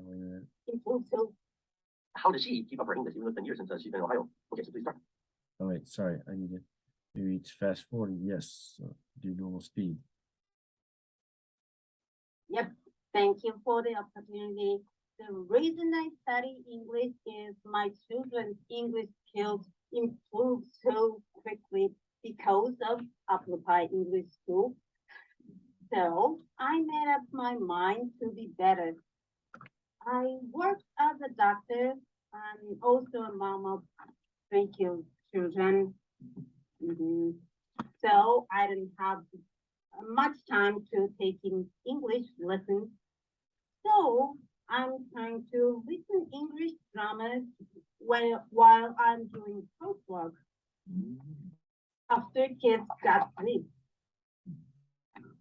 wait a minute. how does she keep up her English even though it's been years since she's been in Ohio? Okay, so please start. Oh wait, sorry, I need to maybe it's fast forward. Yes, do normal speed. Yep, thank you for the opportunity. The reason I study English is my children's English skills improve so quickly because of Applied English School. So I made up my mind to be better. I work as a doctor and also a mom of 3 children. So I didn't have much time to taking English lessons. So I'm trying to listen English dramas while I'm doing housework after kids got sleep.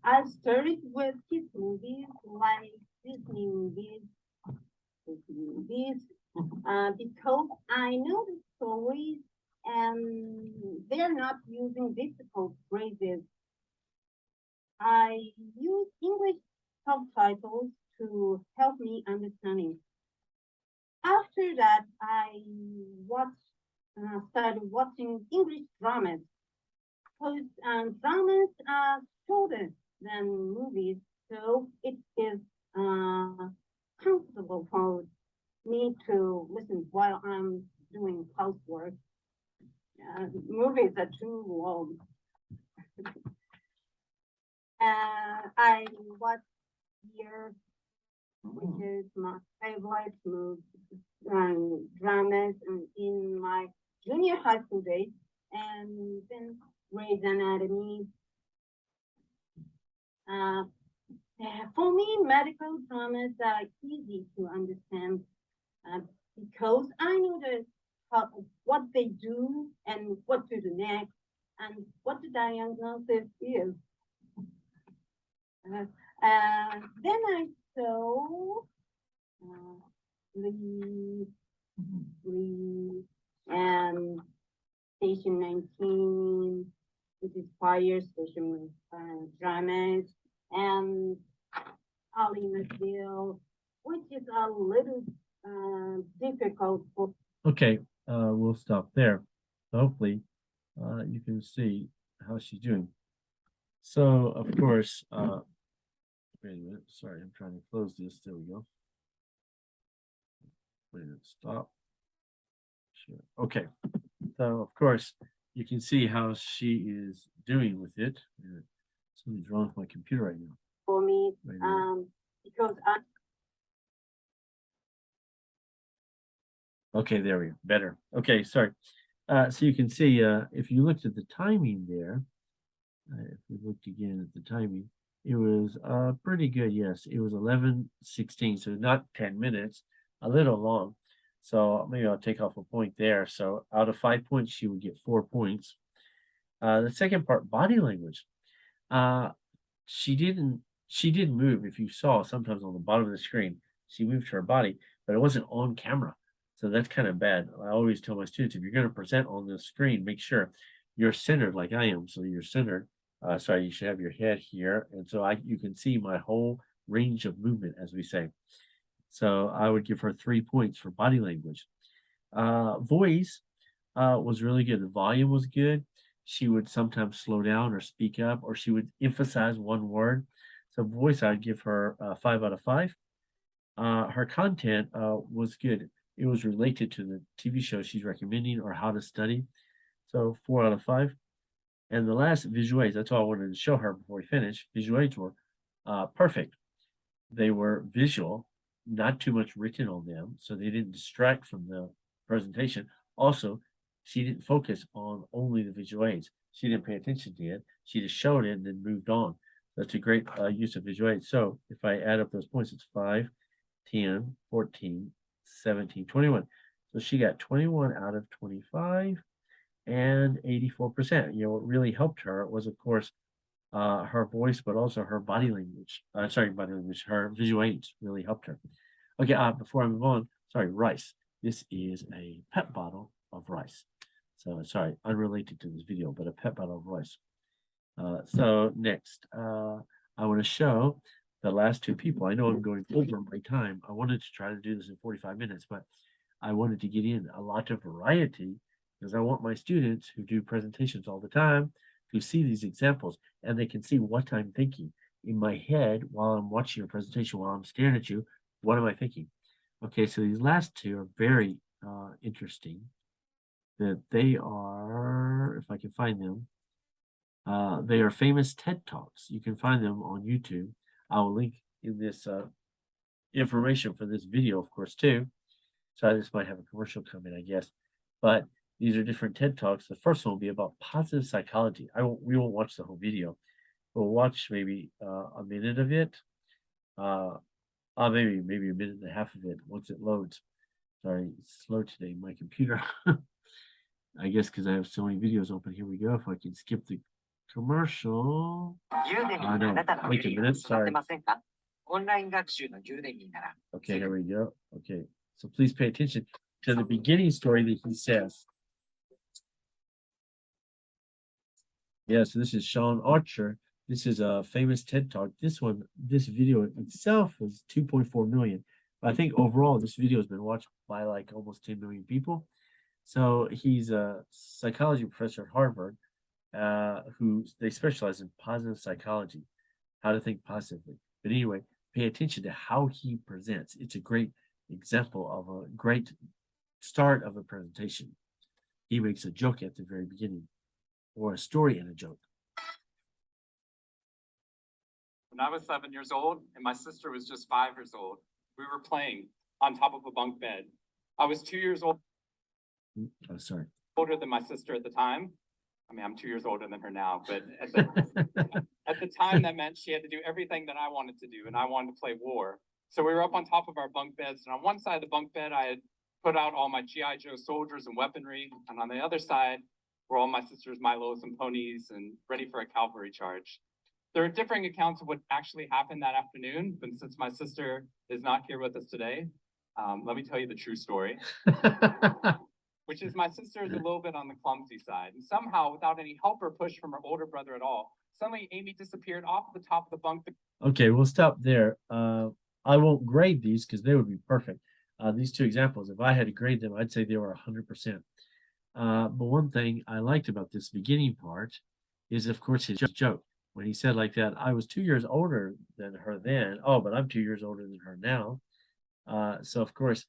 I started with kids movies like Disney movies, because I know the stories and they're not using difficult phrases. I use English subtitles to help me understanding. After that, I started watching English dramas. Because dramas are shorter than movies, so it is comfortable for me to listen while I'm doing housework. Movies are too long. I watch here, which is my favorite movie, dramas in my junior high school days, and then Grey's Anatomy. For me, medical dramas are easy to understand because I know what they do and what to do next and what the diagnosis is. Then I saw Lee and Station 19, which is fire station dramas, and Ali McBeal, which is a little difficult for. Okay, we'll stop there. Hopefully, you can see how she's doing. So, of course, wait a minute. Sorry, I'm trying to close this. There we go. Wait a minute. Stop. Sure. Okay. So, of course, you can see how she is doing with it. Something's wrong with my computer right now. For me, because okay, there we go. Better. Okay, sorry. So you can see if you looked at the timing there, if we looked again at the timing, it was pretty good. Yes, it was 11:16, so not 10 minutes, a little long. So maybe I'll take off a point there. So out of 5 points, she would get 4 points. The second part, body language. She did move. If you saw sometimes on the bottom of the screen, she moved her body, but it wasn't on camera. So that's kind of bad. I always tell my students, if you're going to present on the screen, make sure you're centered like I am. So you're centered. Sorry, you should have your head here. And so you can see my whole range of movement, as we say. So I would give her 3 points for body language. Voice was really good. The volume was good. She would sometimes slow down or speak up, or she would emphasize one word. So voice, I'd give her 5 out of 5. Her content was good. It was related to the TV show she's recommending or how to study. So 4 out of 5. And the last, visual aids, that's all I wanted to show her before we finish. Visual aids were perfect. They were visual, not too much written on them, so they didn't distract from the presentation. Also, she didn't focus on only the visual aids. She didn't pay attention to it. She just showed it and then moved on. That's a great use of visual aids. So if I add up those points, it's 5, 10, 14, 17, 21. So she got 21 out of 25 and 84%. You know, what really helped her was, of course, her voice, but also her body language. Body language, her visual aids really helped her. Okay, before I move on, sorry, rice. This is a pet bottle of rice. So sorry, unrelated to this video, but a pet bottle of rice. So next, I want to show the last two people. I know I'm going over my time. I wanted to try to do this in 45 minutes, but I wanted to get in a lot of variety because I want my students who do presentations all the time to see these examples and they can see what I'm thinking in my head while I'm watching your presentation, while I'm staring at you. What am I thinking? Okay, so these last two are very interesting. That they are, if I can find them, they are famous TED Talks. You can find them on YouTube. I will link in this information for this video, of course, too. So this might have a commercial coming, I guess. But these are different TED Talks. The first one will be about positive psychology. We won't watch the whole video. We'll watch maybe a minute of it. Maybe a minute and a half of it once it loads. Sorry, it's slow today, my computer. I guess because I have so many videos open. Here we go. If I can skip the commercial. No, wait a minute. Sorry. Okay, here we go. Okay, so please pay attention to the beginning story that he says. Yeah, so this is Sean Archer. This is a famous TED Talk. This video itself was 2.4 million. But I think overall, this video has been watched by like almost 10 million people. So he's a psychology professor at Harvard, who they specialize in positive psychology, how to think positively. But anyway, pay attention to how he presents. It's a great example of a great start of a presentation. He makes a joke at the very beginning, or a story and a joke. When I was 7 years old and my sister was just 5 years old, we were playing on top of a bunk bed. I was 2 years old, Oh, sorry. older than my sister at the time. I mean, I'm 2 years older than her now, but at the time, that meant she had to do everything that I wanted to do, and I wanted to play war. So we were up on top of our bunk beds, and on one side of the bunk bed, I had put out all my G.I. Joe soldiers and weaponry, and on the other side were all my sister's Milos and ponies and ready for a cavalry charge. There are differing accounts of what actually happened that afternoon, but since my sister is not here with us today, let me tell you the true story. Which is my sister is a little bit on the clumsy side. And somehow, without any help or push from her older brother at all, suddenly Amy disappeared off the top of the bunk. Okay, we'll stop there. I won't grade these because they would be perfect. These two examples, if I had to grade them, I'd say they were 100%. But one thing I liked about this beginning part is, of course, his joke. When he said like that, I was 2 years older than her then. Oh, but I'm 2 years older than her now. So, of course,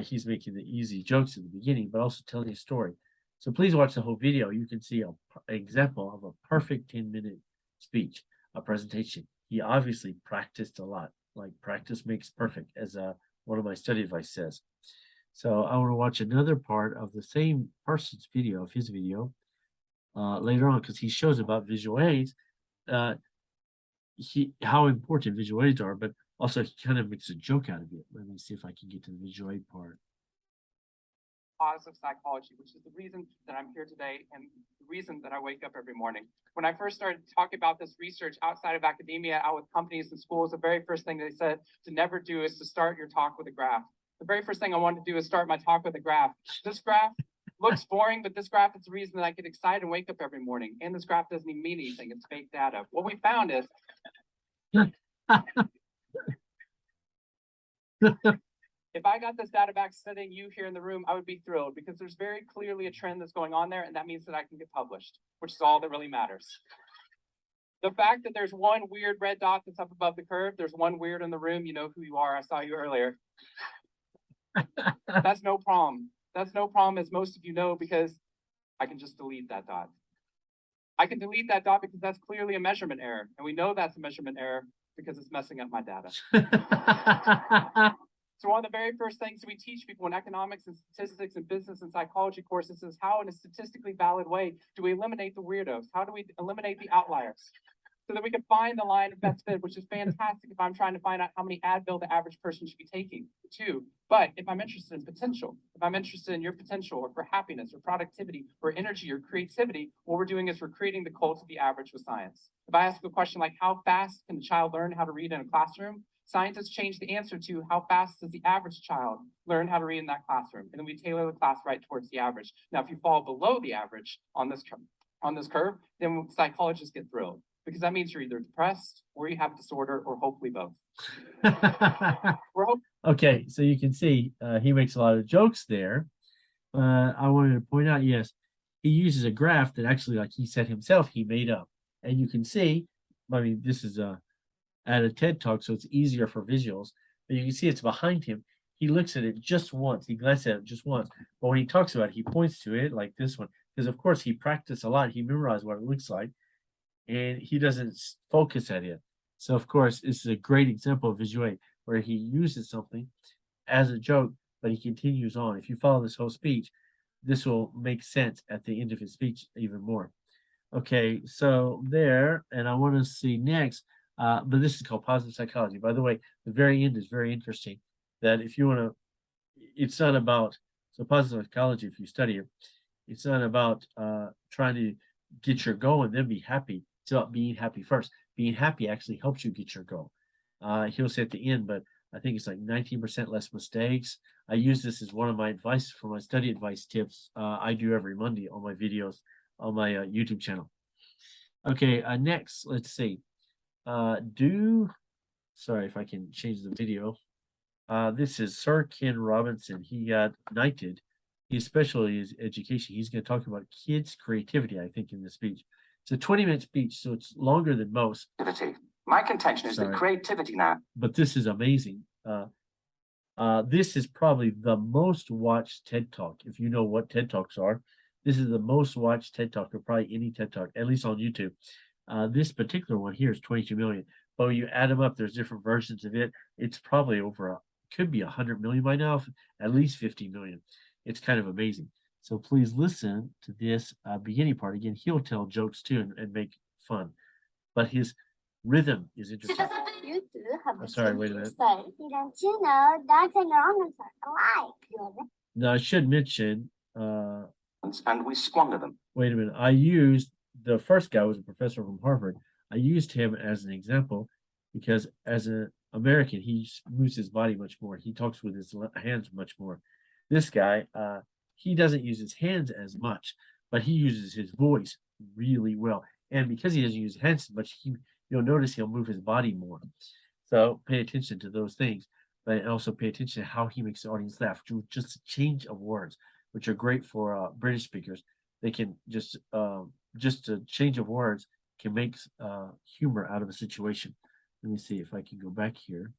he's making the easy jokes at the beginning, but also telling a story. So please watch the whole video. You can see an example of a perfect 10-minute speech, a presentation. He obviously practiced a lot. Like practice makes perfect, as one of my study advice says. So I want to watch another part of the same person's video, of his video, later on, because he shows about visual aids, how important visual aids are, but also he kind of makes a joke out of it. Let me see if I can get to the visual aid part. Positive psychology, which is the reason that I'm here today and the reason that I wake up every morning. When I first started talking about this research outside of academia, out with companies and schools, the very first thing they said to never do is to start your talk with a graph. The very first thing I wanted to do is start my talk with a graph. This graph looks boring, but this graph is the reason that I get excited and wake up every morning. And this graph doesn't even mean anything. It's fake data. What we found is if I got this data back sitting you here in the room, I would be thrilled because there's very clearly a trend that's going on there, and that means that I can get published, which is all that really matters. The fact that there's one weird red dot that's up above the curve, there's one weird in the room, you know who you are, I saw you earlier. That's no problem. That's no problem, as most of you know, because I can just delete that dot. I can delete that dot because that's clearly a measurement error, and we know that's a measurement error because it's messing up my data. So one of the very first things that we teach people in economics and statistics and business and psychology courses is how, in a statistically valid way, do we eliminate the weirdos? How do we eliminate the outliers? So that we can find the line of best fit, which is fantastic if I'm trying to find out how many Advil the average person should be taking, too. But if I'm interested in potential, if I'm interested in your potential or for happiness or productivity or energy or creativity, what we're doing is we're creating the cult of the average with science. If I ask a question like, how fast can a child learn how to read in a classroom? Scientists change the answer to how fast does the average child learn how to read in that classroom? And then we tailor the class right towards the average. Now, if you fall below the average on this curve, then psychologists get thrilled because that means you're either depressed or you have a disorder or hopefully both. Okay, so you can see he makes a lot of jokes there. I wanted to point out, yes, he uses a graph that actually, like he said himself, he made up. And you can see, I mean, this is at a TED Talk, so it's easier for visuals. But you can see it's behind him. He looks at it just once. He glances at it just once. But when he talks about it, he points to it like this one. Because, of course, he practiced a lot. He memorized what it looks like. And he doesn't focus at it. So, of course, this is a great example of visual aid, where he uses something as a joke, but he continues on. If you follow this whole speech, this will make sense at the end of his speech even more. Okay, so there, and I want to see next. But this is called positive psychology. By the way, the very end is very interesting. That if you want to, it's not about, so positive psychology, if you study it, it's not about trying to get your goal and then be happy. It's about being happy first. Being happy actually helps you get your goal. He'll say at the end, but I think it's like 19% less mistakes. I use this as one of my advice for my study advice tips I do every Monday on my videos on my YouTube channel. Okay, next, let's see. Sorry if I can change the video. This is Sir Ken Robinson. He got knighted. His specialty is education. He's going to talk about kids' creativity, I think, in the speech. It's a 20-minute speech, so it's longer than most. My contention is that creativity now. But this is amazing. This is probably the most watched TED Talk. If you know what TED Talks are, this is the most watched TED Talk of probably any TED Talk, at least on YouTube. This particular one here is 22 million. But when you add them up, there's different versions of it. It's probably could be 100 million by now, at least 50 million. It's kind of amazing. So please listen to this beginning part. Again, he'll tell jokes too and make fun. But his rhythm is interesting. I'm sorry, wait a minute. Didn't you know dogs and humans are alike? Now I should mention, And we squander them. wait a minute. I used the first guy was a professor from Harvard. I used him as an example because as an American, he moves his body much more. He talks with his hands much more. This guy, he doesn't use his hands as much, but he uses his voice really well. And because he doesn't use his hands as much, you'll notice he'll move his body more. So pay attention to those things, but also pay attention to how he makes the audience laugh. Just a change of words, which are great for British speakers. They can just a change of words can make humor out of a situation. Let me see if I can go back here.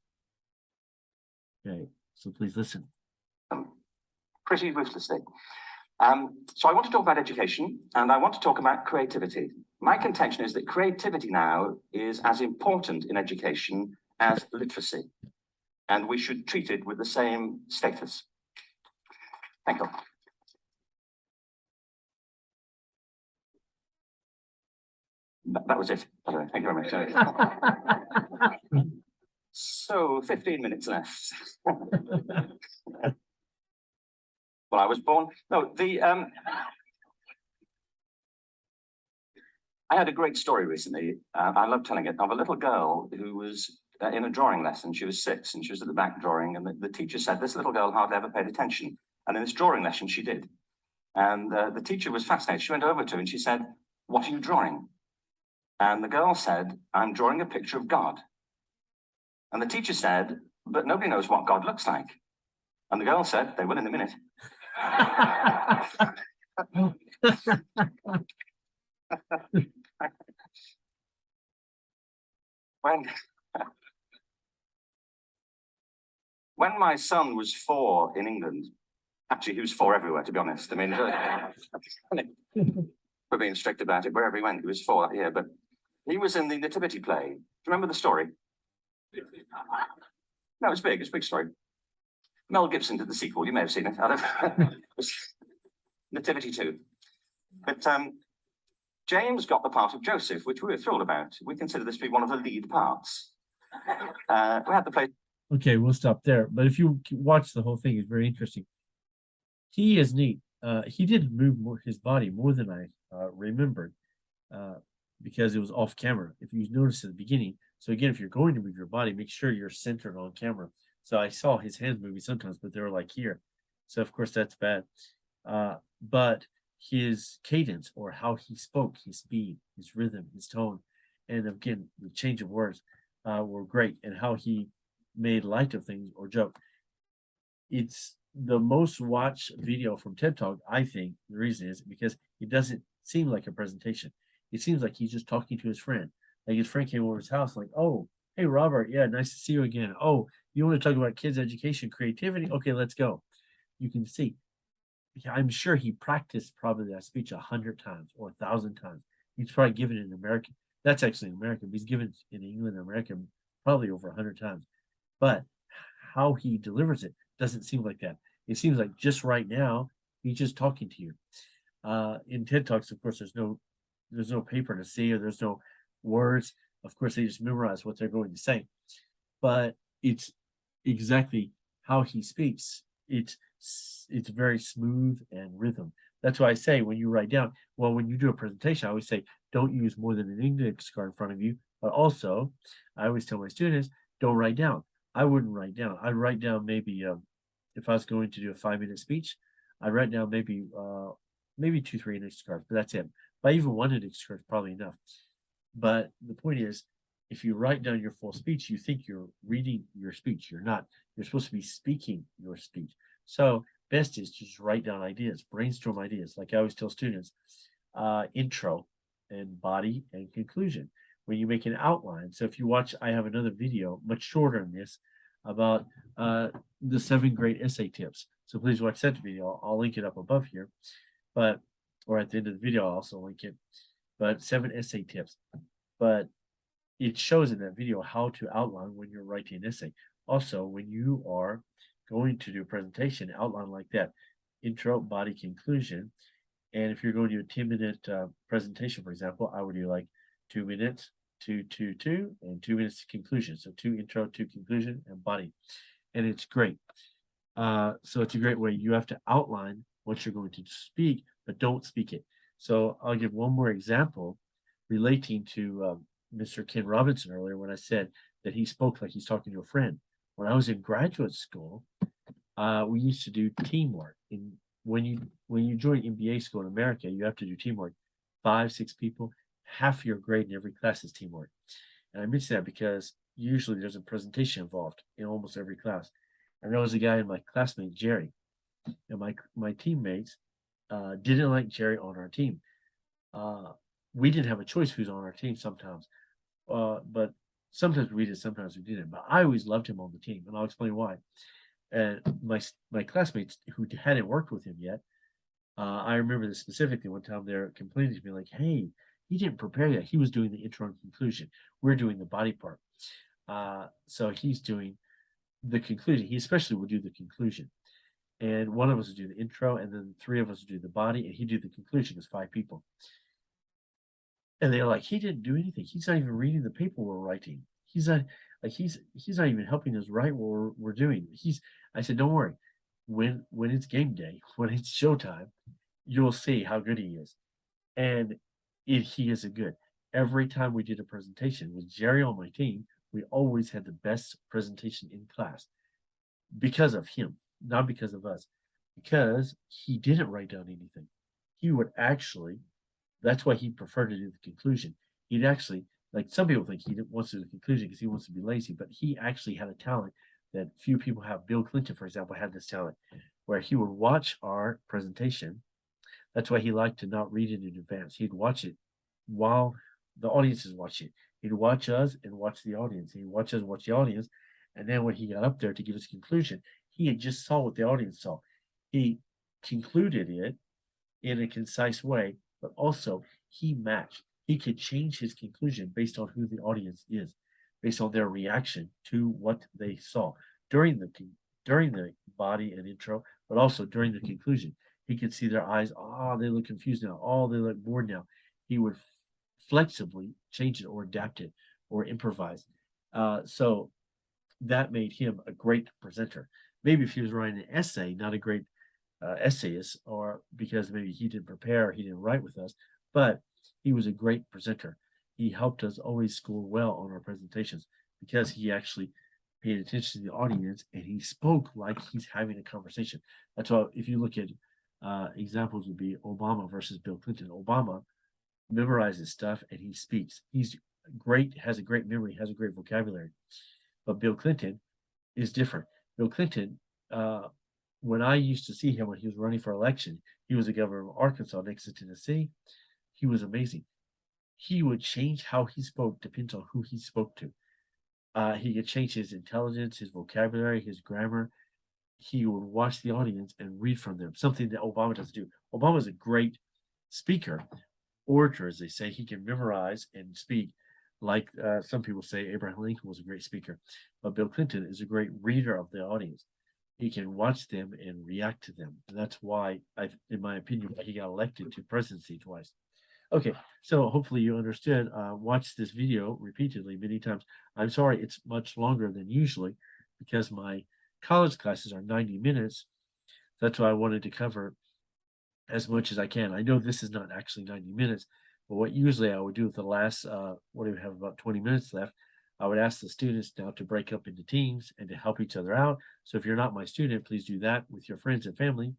Okay, so please listen. Pretty ruthlessly. So I want to talk about education, and I want to talk about creativity. My contention is that creativity now is as important in education as literacy, and we should treat it with the same status. Thank you. That was it. Thank you very much. So 15 minutes left. Well, I was born. No, I had a great story recently. I love telling it, of a little girl who was in a drawing lesson. She was 6 and she was at the back drawing, and the teacher said, this little girl hardly ever paid attention. And in this drawing lesson, she did. And the teacher was fascinated. She went over to her and she said, what are you drawing? And the girl said, I'm drawing a picture of God. And the teacher said, but nobody knows what God looks like. And the girl said, they will in a minute. When my son was 4 in England, actually he was 4 everywhere, to be honest. I mean, for being strict about it, wherever he went, he was 4 that year. But he was in the Nativity play. Do you remember the story? No, it's big. It's a big story. Mel Gibson did the sequel. You may have seen it. I don't Nativity 2. But James got the part of Joseph, which we were thrilled about. We consider this to be one of the lead parts. We had the play. Okay, we'll stop there. But if you watch the whole thing, it's very interesting. He is neat. He did move his body more than I remembered because it was off camera. If you notice at the beginning, so again, if you're going to move your body, make sure you're centered on camera. So I saw his hands moving sometimes, but they were like here. So of course that's bad. But his cadence or how he spoke, his speed, his rhythm, his tone, and again, the change of words were great, and how he made light of things or joke. It's the most watched video from TED Talk, I think. The reason is because it doesn't seem like a presentation. It seems like he's just talking to his friend. Like his friend came over his house, like, oh, hey, Robert, yeah, nice to see you again. Oh, you want to talk about kids' education, creativity? Okay, let's go. You can see. I'm sure he practiced probably that speech 100 times or 1,000 times. He's probably given it in American. That's actually in American. He's given it in England and American probably over 100 times. But how he delivers it doesn't seem like that. It seems like just right now, he's just talking to you. In TED Talks, of course, there's no paper to see, or there's no words. Of course, they just memorize what they're going to say. But it's exactly how he speaks. It's very smooth and rhythm. That's why I say when you write down, well, when you do a presentation, I always say, don't use more than an index card in front of you. But also, I always tell my students, don't write down. I wouldn't write down. I'd write down maybe, if I was going to do a 5-minute speech, I'd write down maybe 2-3 index cards, but that's it. But even 1 index card is probably enough. But the point is, if you write down your full speech, you think you're reading your speech. You're not. You're supposed to be speaking your speech. So best is just write down ideas, brainstorm ideas. Like I always tell students, intro and body and conclusion. When you make an outline. So if you watch, I have another video, much shorter than this, about the 7 great essay tips. So please watch that video. I'll link it up above here, or at the end of the video, I'll also link it. But 7 essay tips. but it shows in that video how to outline when you're writing an essay. Also, when you are going to do a presentation, outline like that, intro, body, conclusion. And if you're going to do a 10-minute presentation, for example, I would do like 2 minutes, 2, 2, 2, and 2 minutes to conclusion. So 2 intro, 2 conclusion, and body. And it's great. So it's a great way. You have to outline what you're going to speak, but don't speak it. So I'll give one more example relating to Mr. Ken Robinson earlier when I said that he spoke like he's talking to a friend. When I was in graduate school, we used to do teamwork. When you join MBA school in America, you have to do teamwork. 5, 6 people, half your grade in every class is teamwork. And I mention that because usually there's a presentation involved in almost every class. And there was a guy in my classmate, Jerry, and my teammates didn't like Jerry on our team. We didn't have a choice who's on our team sometimes, but sometimes we did, sometimes we didn't. But I always loved him on the team, and I'll explain why. And my classmates who hadn't worked with him yet, I remember this specifically. One time they're complaining to me like, "Hey, he didn't prepare yet. He was doing the intro and conclusion. We're doing the body part. So he's doing the conclusion. He especially would do the conclusion. And one of us would do the intro, and then 3 of us would do the body, and he'd do the conclusion as 5 people. And they're like, he didn't do anything. He's not even reading the paper we're writing. He's not like he's not even helping us write what we're doing. I said, don't worry. When it's game day, when it's showtime, you'll see how good he is. And he is a good. Every time we did a presentation with Jerry on my team, we always had the best presentation in class because of him, not because of us, because he didn't write down anything. He would actually, that's why he preferred to do the conclusion. He'd actually, like some people think he wants to do the conclusion because he wants to be lazy, but he actually had a talent that few people have. Bill Clinton, for example, had this talent where he would watch our presentation. That's why he liked to not read it in advance. He'd watch it while the audience is watching it. He'd watch us and watch the audience. He'd watch us watch the audience. And then when he got up there to give his conclusion, he had just saw what the audience saw. He concluded it in a concise way, but also he matched. He could change his conclusion based on who the audience is, based on their reaction to what they saw during the body and intro, but also during the conclusion. He could see their eyes. Oh, they look confused now. Oh, they look bored now. He would flexibly change it or adapt it or improvise. So that made him a great presenter. Maybe if he was writing an essay, not a great essayist, or because maybe he didn't prepare, he didn't write with us, but he was a great presenter. He helped us always score well on our presentations because he actually paid attention to the audience and he spoke like he's having a conversation. That's why if you look at examples would be Obama versus Bill Clinton. Obama memorizes stuff and he speaks. He's great, has a great memory, has a great vocabulary. But Bill Clinton is different. Bill Clinton, when I used to see him when he was running for election, he was the governor of Arkansas next to Tennessee. He was amazing. He would change how he spoke, depends on who he spoke to. He could change his intelligence, his vocabulary, his grammar. He would watch the audience and read from them, something that Obama doesn't do. Obama is a great speaker, orator, as they say. He can memorize and speak like some people say Abraham Lincoln was a great speaker. But Bill Clinton is a great reader of the audience. He can watch them and react to them. And that's why, in my opinion, he got elected to presidency twice. Okay, so hopefully you understood. Watch this video repeatedly many times. I'm sorry it's much longer than usually because my college classes are 90 minutes. That's why I wanted to cover as much as I can. I know this is not actually 90 minutes, but what usually I would do with the last, what do we have, about 20 minutes left, I would ask the students now to break up into teams and to help each other out. So if you're not my student, please do that with your friends and family.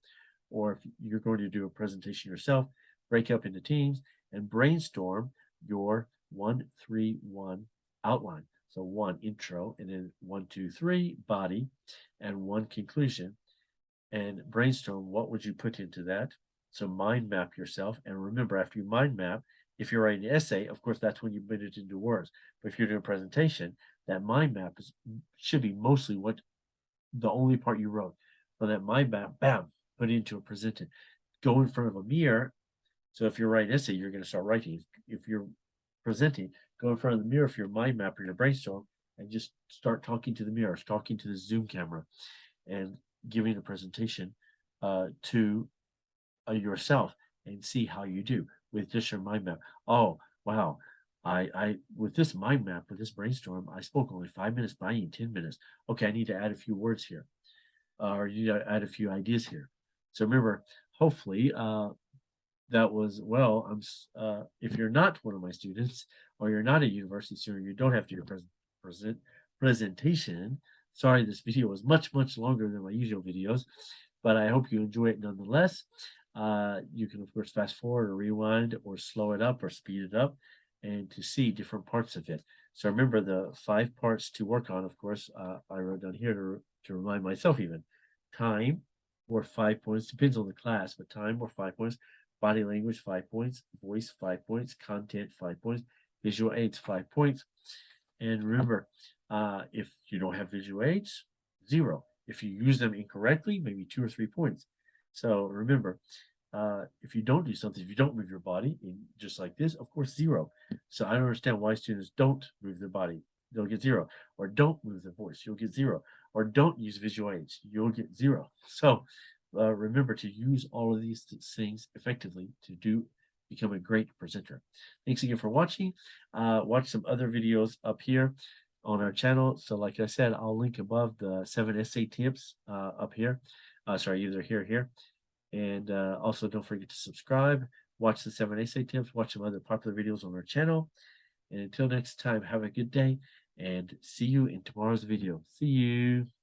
Or if you're going to do a presentation yourself, break up into teams and brainstorm your 1-3-1 outline. So 1 intro, and then 1, 2, 3 body, and 1 conclusion. And brainstorm what would you put into that. So mind map yourself. And remember, after you mind map, if you're writing an essay, of course, that's when you put it into words. But if you're doing a presentation, that mind map should be mostly what the only part you wrote. But that mind map, bam, put it into a presentation. Go in front of a mirror. So if you're writing an essay, you're going to start writing. If you're presenting, go in front of the mirror if you're mind map or your brainstorm and just start talking to the mirror, talking to the Zoom camera and giving a presentation to yourself and see how you do with just your mind map. Oh, wow. I with this mind map, with this brainstorm, I spoke only 5 minutes, but I need 10 minutes. Okay, I need to add a few words here. Or you need to add a few ideas here. So remember, hopefully that was well. If you're not one of my students or you're not a university student, you don't have to do your presentation. Sorry, this video was much longer than my usual videos, but I hope you enjoy it nonetheless. You can of course fast forward or rewind or slow it up or speed it up and to see different parts of it. So remember the 5 parts to work on. Of course, I wrote down here to remind myself even. Time worth 5 points, depends on the class, but time worth 5 points. Body language 5 points, voice 5 points, content 5 points, visual aids 5 points. And remember, if you don't have visual aids, 0. If you use them incorrectly, maybe 2 or 3 points. So remember, if you don't do something, if you don't move your body just like this, of course 0. So I don't understand why students don't move their body. They'll get 0. Or don't move their voice, you'll get 0. Or don't use visual aids, you'll get 0. So remember to use all of these things effectively to become a great presenter. Thanks again for watching. Watch some other videos up here on our channel. So like I said, I'll link above the 7 essay tips up here. Sorry, either here or here. And also don't forget to subscribe, watch the 7 essay tips, watch some other popular videos on our channel. And until next time, have a good day and see you in tomorrow's video. See you.